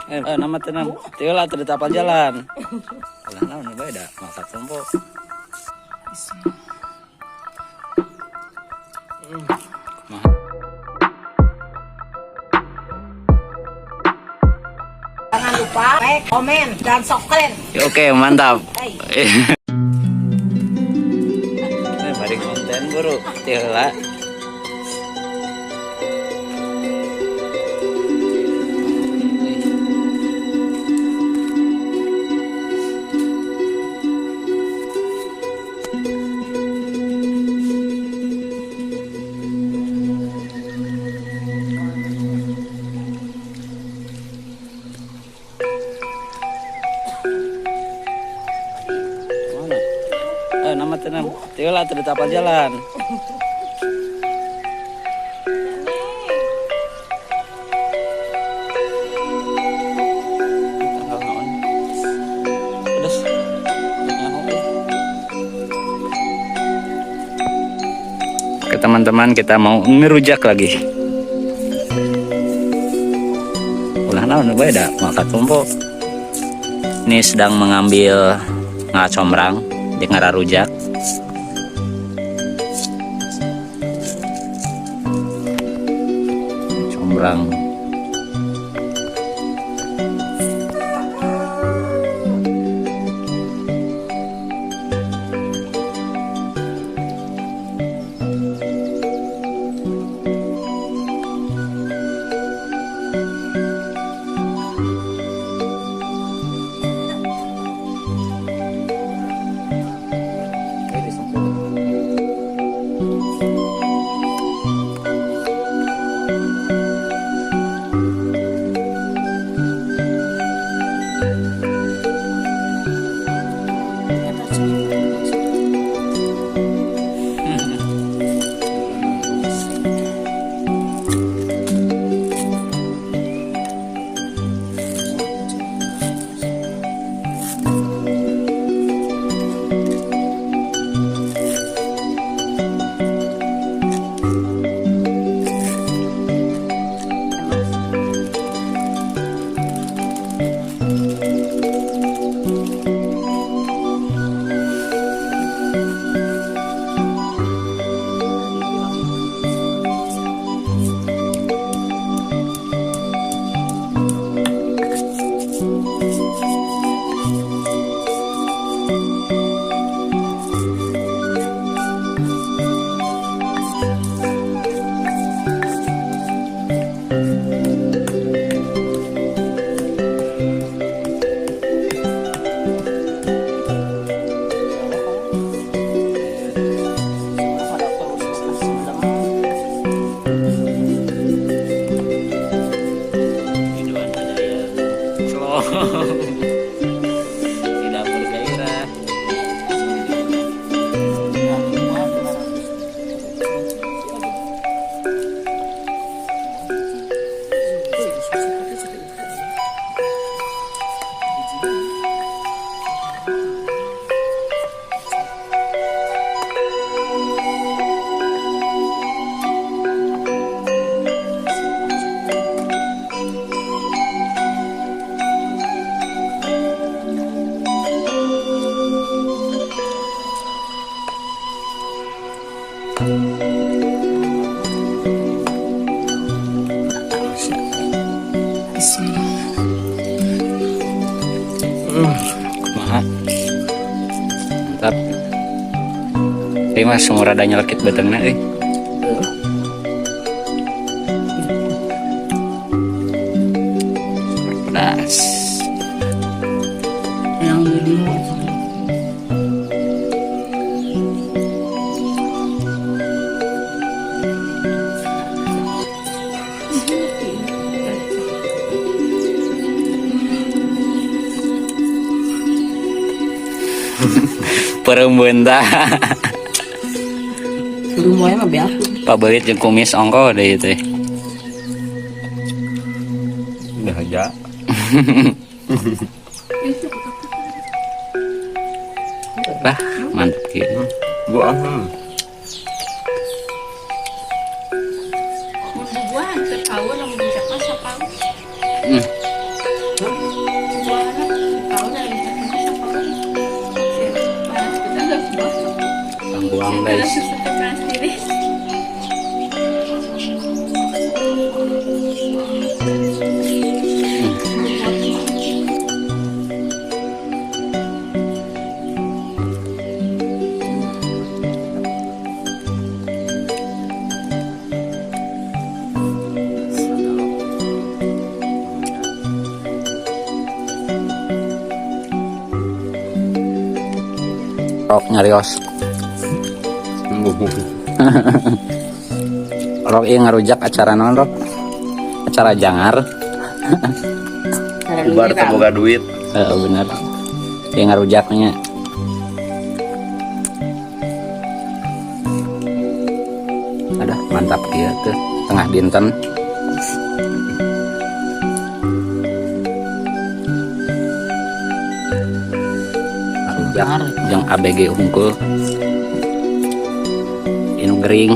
Nama tenang. Tiola teu tapal jalan. Ulah naon beda masak sompo. Jangan lupa like, komen, dan subscribe. Oke, mantap. Hey. Mari konten buru Tiola. Nama tenang. Tiola teu tapal jalan. Oke teman-teman, kita mau ngerujak lagi. Ulah naon beda makan sompo. Ini sedang mengambil ngacomrang di ngararujak. Combrang. Tidak bergairah. Kumaha. Mantap. Terima semua rada nyelekit betengna euy. Pedas. Yang video. Perempuan dah. Rumahnya mah biasa. Pabelit jeung kumis ongko deui teh. Udah aja. Bah, mantap kieu. Gua Bubuhan tertawa lamun dijak masa pang. Rok nyarios. Rok iya ngarujak acara non Rok? Acara jangar. Bubar terbuka duit. Bener. Iya ngarujaknya. Ada mantap dia tuh tengah dinten. Yang ABG unggul inu gering.